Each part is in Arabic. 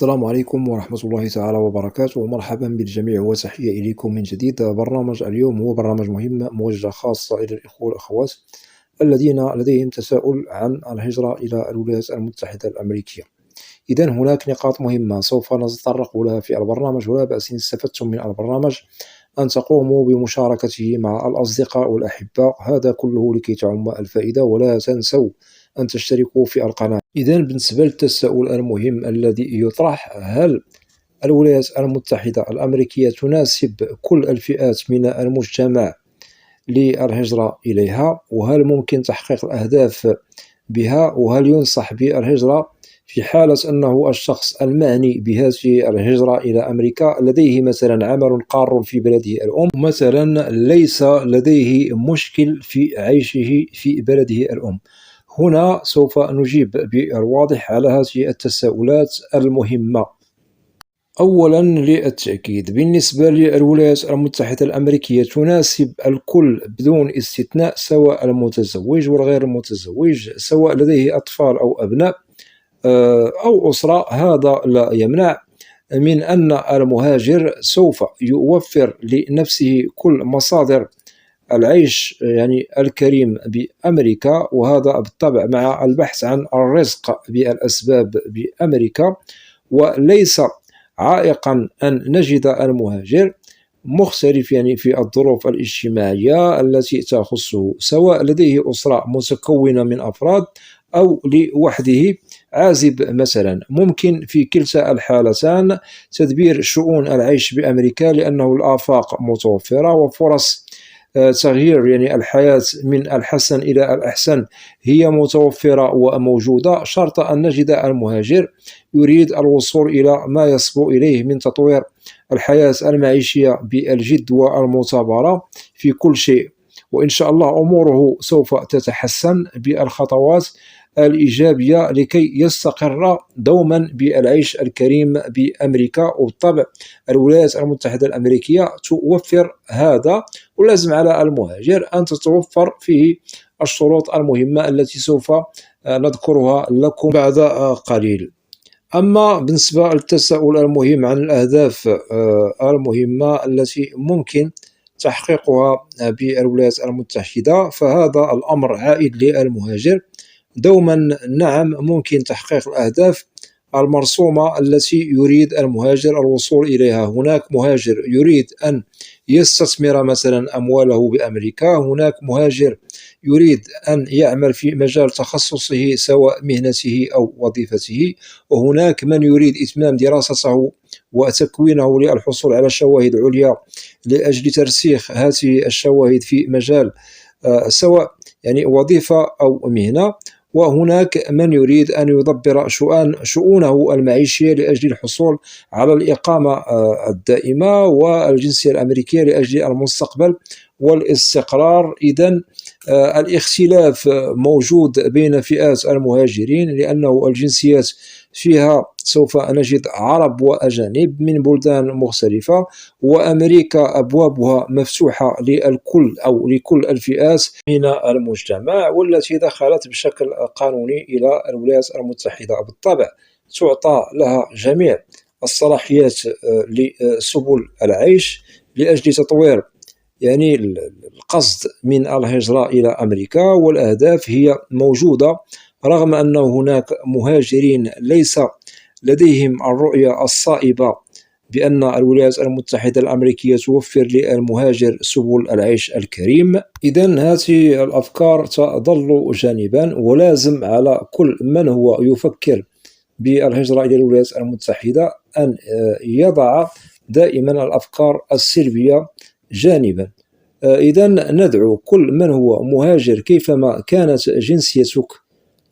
السلام عليكم ورحمة الله تعالى وبركاته، ومرحبا بالجميع وتحية إليكم من جديد. برنامج اليوم هو برنامج مهم موجه خاصة إلى الإخوة والأخوات الذين لديهم تساؤل عن الهجرة إلى الولايات المتحدة الأمريكية. إذن هناك نقاط مهمة سوف نتطرق لها في البرنامج، ولا بأس إن استفدتم من البرنامج أن تقوموا بمشاركته مع الأصدقاء والأحباء، هذا كله لكي تعم الفائدة. ولا تنسوا أن تشتركوا في القناة. إذن بالنسبة للتساؤل المهم الذي يطرح: هل الولايات المتحدة الأمريكية تناسب كل الفئات من المجتمع للهجرة إليها؟ وهل ممكن تحقيق الأهداف بها؟ وهل ينصح بالهجرة في حالة أنه الشخص المعني بهذه الهجرة إلى أمريكا لديه مثلا عمل قار في بلده الأم، مثلا ليس لديه مشكل في عيشه في بلده الأم؟ هنا سوف نجيب بالواضح على هذه التساؤلات المهمة. أولا للتأكيد، بالنسبة للولايات المتحدة الأمريكية تناسب الكل بدون استثناء، سواء المتزوج والغير المتزوج، سواء لديه أطفال أو أبناء أو أسرة. هذا لا يمنع من أن المهاجر سوف يوفر لنفسه كل مصادر العيش يعني الكريم بأمريكا، وهذا بالطبع مع البحث عن الرزق بالأسباب بأمريكا. وليس عائقا أن نجد المهاجر مختلف يعني في الظروف الاجتماعية التي تخصه، سواء لديه أسرة متكونة من أفراد أو لوحده عازب مثلا. ممكن في كلتا الحالتان تدبير شؤون العيش بأمريكا، لأنه الآفاق متوفرة وفرص تغيير يعني الحياة من الحسن إلى الأحسن هي متوفرة وموجودة، شرط أن نجد المهاجر يريد الوصول إلى ما يصبو إليه من تطوير الحياة المعيشية بالجد والمثابرة في كل شيء. وإن شاء الله أموره سوف تتحسن بالخطوات الإيجابية لكي يستقر دوما بالعيش الكريم بأمريكا. وبالطبع الولايات المتحدة الأمريكية توفر هذا، ولازم على المهاجر أن تتوفر فيه الشروط المهمة التي سوف نذكرها لكم بعد قليل. أما بالنسبة للتساؤل المهم عن الأهداف المهمة التي ممكن تحقيقها بالولايات المتحدة، فهذا الأمر عائد للمهاجر دوما. نعم، ممكن تحقيق الأهداف المرسومة التي يريد المهاجر الوصول إليها. هناك مهاجر يريد أن يستثمر مثلا أمواله بأمريكا، هناك مهاجر يريد أن يعمل في مجال تخصصه سواء مهنته أو وظيفته، وهناك من يريد إتمام دراسته وتكوينه للحصول على شواهد عليا لأجل ترسيخ هذه الشواهد في مجال سواء يعني وظيفة أو مهنة. وهناك من يريد أن يدبر شؤونه المعيشية لأجل الحصول على الإقامة الدائمة والجنسية الأمريكية لأجل المستقبل والاستقرار. إذن الاختلاف موجود بين فئات المهاجرين، لأنه الجنسيات فيها سوف نجد عرب وأجانب من بلدان مختلفة، وأمريكا أبوابها مفتوحة للكل أو لكل الفئات من المجتمع، والتي دخلت بشكل قانوني إلى الولايات المتحدة بالطبع تعطى لها جميع الصلاحيات لسبل العيش لأجل تطوير يعني القصد من الهجرة إلى أمريكا. والأهداف هي موجودة، رغم أن هناك مهاجرين ليس لديهم الرؤية الصائبة بأن الولايات المتحدة الأمريكية توفر للمهاجر سبل العيش الكريم. إذن هذه الأفكار تظل جانبا، ولازم على كل من هو يفكر بالهجرة إلى الولايات المتحدة أن يضع دائما الأفكار السلبية جانبا. إذن ندعو كل من هو مهاجر كيفما كانت جنسيتك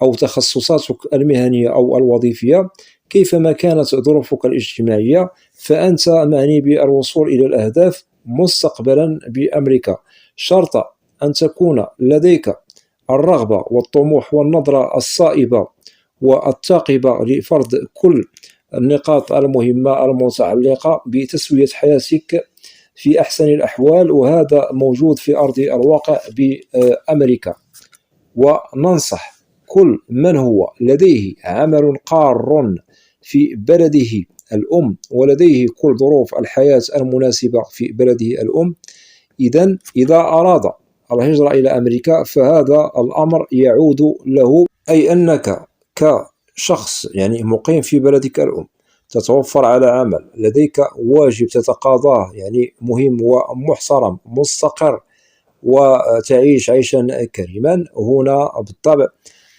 أو تخصصاتك المهنية أو الوظيفية، كيفما كانت ظروفك الاجتماعية، فأنت معني بالوصول إلى الأهداف مستقبلا بأمريكا، شرط أن تكون لديك الرغبة والطموح والنظرة الصائبة والثاقبة لفرض كل النقاط المهمة المتعلقة بتسوية حياتك في أحسن الأحوال، وهذا موجود في أرض الواقع بأمريكا. وننصح كل من هو لديه عمل قار في بلده الأم ولديه كل ظروف الحياة المناسبة في بلده الأم، إذا أراد الهجرة إلى أمريكا فهذا الأمر يعود له، أي أنك كشخص يعني مقيم في بلدك الأم تتوفر على عمل، لديك واجب تتقاضاه يعني مهم ومحترم مستقر، وتعيش عيشا كريما، هنا بالطبع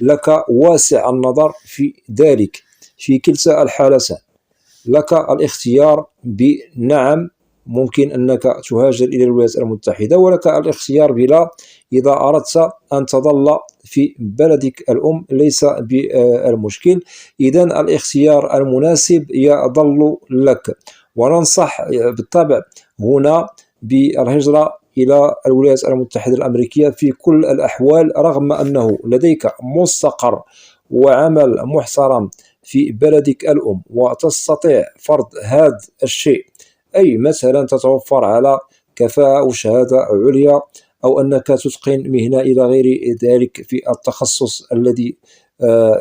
لك واسع النظر في ذلك. في كلتا الحالتين لك الاختيار بنعم، ممكن أنك تهاجر إلى الولايات المتحدة، ولك الاختيار بلا إذا أردت أن تظل في بلدك الأم ليس بالمشكل. إذن الاختيار المناسب يظل لك، وننصح بالطبع هنا بالهجرة إلى الولايات المتحدة الأمريكية في كل الأحوال، رغم أنه لديك مستقر وعمل محترم في بلدك الأم وتستطيع فرض هذا الشيء، أي مثلا تتوفر على كفاءة أو شهادة عليا، أو أنك تتقن مهنة إلى غير ذلك في التخصص الذي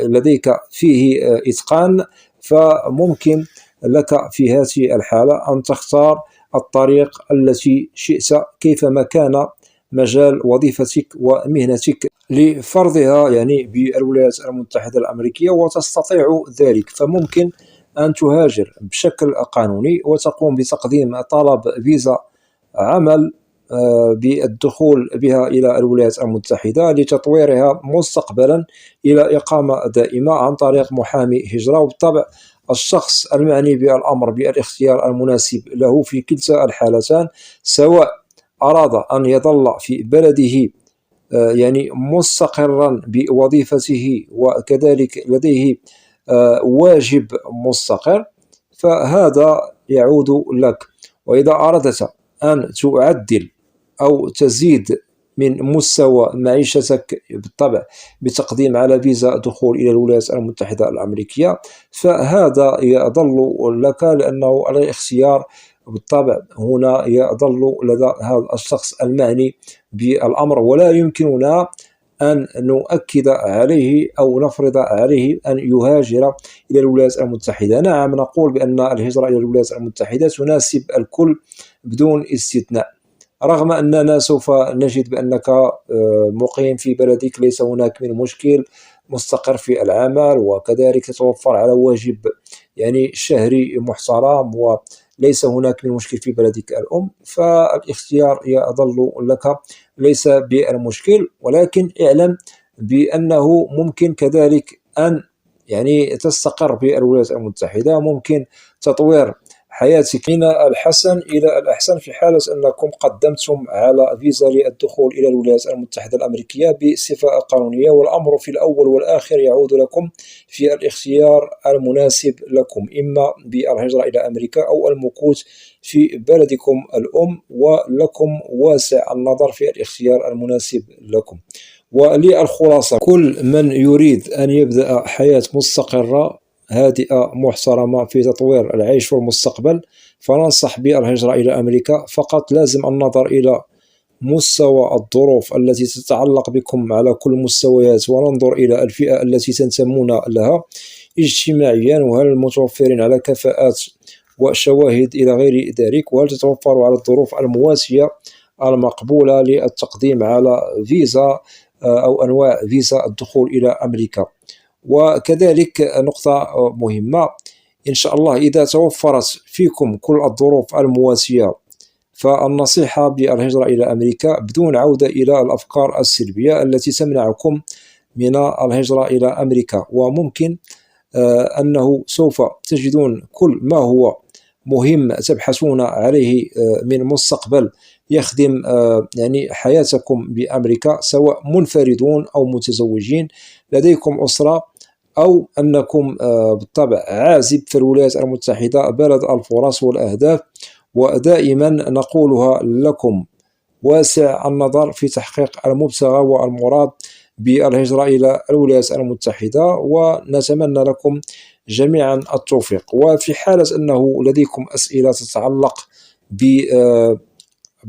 لديك فيه إتقان، فممكن لك في هذه الحالة أن تختار الطريق التي شئت كيفما كان مجال وظيفتك ومهنتك لفرضها يعني بالولايات المتحدة الأمريكية، وتستطيع ذلك. فممكن أن تهاجر بشكل قانوني وتقوم بتقديم طلب فيزا عمل بالدخول بها إلى الولايات المتحدة لتطويرها مستقبلا إلى إقامة دائمة عن طريق محامي هجرة. وبالطبع الشخص المعني بالأمر بالاختيار المناسب له في كلتا الحالتان، سواء أراد أن يظل في بلده يعني مستقرا بوظيفته وكذلك لديه واجب مستقر، فهذا يعود لك. وإذا أردت أن تعدل أو تزيد من مستوى معيشتك بالطبع بتقديم على فيزا دخول إلى الولايات المتحدة الأمريكية، فهذا يظل لك، لأنه الاختيار بالطبع هنا يظل لدى هذا الشخص المعني بالأمر، ولا يمكننا أن نؤكد عليه أو نفرض عليه أن يهاجر إلى الولايات المتحدة. نعم، نقول بأن الهجرة إلى الولايات المتحدة تناسب الكل بدون استثناء، رغم أننا سوف نجد بأنك مقيم في بلدك ليس هناك من مشكل، مستقر في العمل، وكذلك تتوفر على واجب يعني شهري محترم، وليس هناك من مشكل في بلدك الأم، فالاختيار يظل لك ليس بالمشكل. ولكن اعلم بأنه ممكن كذلك أن يعني تستقر بالولايات المتحدة، ممكن تطوير حياتك من الحسن إلى الأحسن في حالة أنكم قدمتم على فيزا للدخول إلى الولايات المتحدة الأمريكية بصفة قانونية، والأمر في الأول والآخر يعود لكم في الاختيار المناسب لكم، إما بالهجرة إلى أمريكا أو المكوث في بلدكم الأم، ولكم واسع النظر في الاختيار المناسب لكم. وللخلاصة، كل من يريد أن يبدأ حياة مستقرة هادئة محترمة في تطوير العيش في المستقبل، فننصح بالهجرة إلى أمريكا. فقط لازم النظر إلى مستوى الظروف التي تتعلق بكم على كل المستويات، وننظر إلى الفئة التي تنتمون لها اجتماعيا، وهل المتوفرين على كفاءات وشواهد إلى غير ذلك، وهل تتوفر على الظروف المواسية المقبولة للتقديم على فيزا أو أنواع فيزا الدخول إلى أمريكا. وكذلك نقطة مهمة، إن شاء الله إذا توفرت فيكم كل الظروف المواسية فالنصيحة بالهجرة إلى أمريكا بدون عودة إلى الأفكار السلبية التي تمنعكم من الهجرة إلى أمريكا. وممكن أنه سوف تجدون كل ما هو مهم تبحثون عليه من مستقبل يخدم يعني حياتكم بأمريكا، سواء منفردون أو متزوجين لديكم أسرة، أو أنكم بالطبع عازب في الولايات المتحدة بلد الفرص والأهداف. ودائما نقولها لكم، واسع النظر في تحقيق المبتغى والمراد بالهجرة إلى الولايات المتحدة، ونتمنى لكم جميعا التوفيق. وفي حالة أنه لديكم أسئلة تتعلق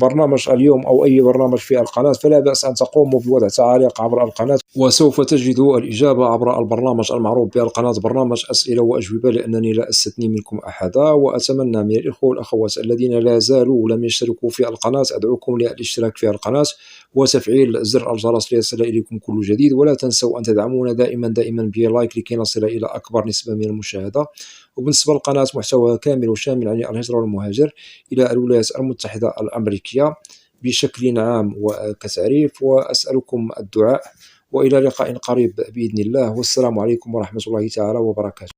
برنامج اليوم أو أي برنامج في القناة، فلا بأس أن تقوموا بوضع تعاليق عبر القناة، وسوف تجدوا الإجابة عبر البرنامج المعروف بالقناة، برنامج أسئلة وأجوبة، لأنني لا أستثني منكم أحدا. وأتمنى من الإخوة والأخوات الذين لا زالوا لم يشتركوا في القناة، أدعوكم للاشتراك في القناة وتفعيل زر الجرس ليصل إليكم كل جديد. ولا تنسوا أن تدعمونا دائما بلايك لكي نصل إلى أكبر نسبة من المشاهدة. وبالنسبة للقناة محتواها كامل وشامل عن الهجرة والمهاجر إلى الولايات المتحدة الأمريكية بشكل عام وكتعريف. وأسألكم الدعاء، وإلى لقاء قريب بإذن الله، والسلام عليكم ورحمة الله تعالى وبركاته.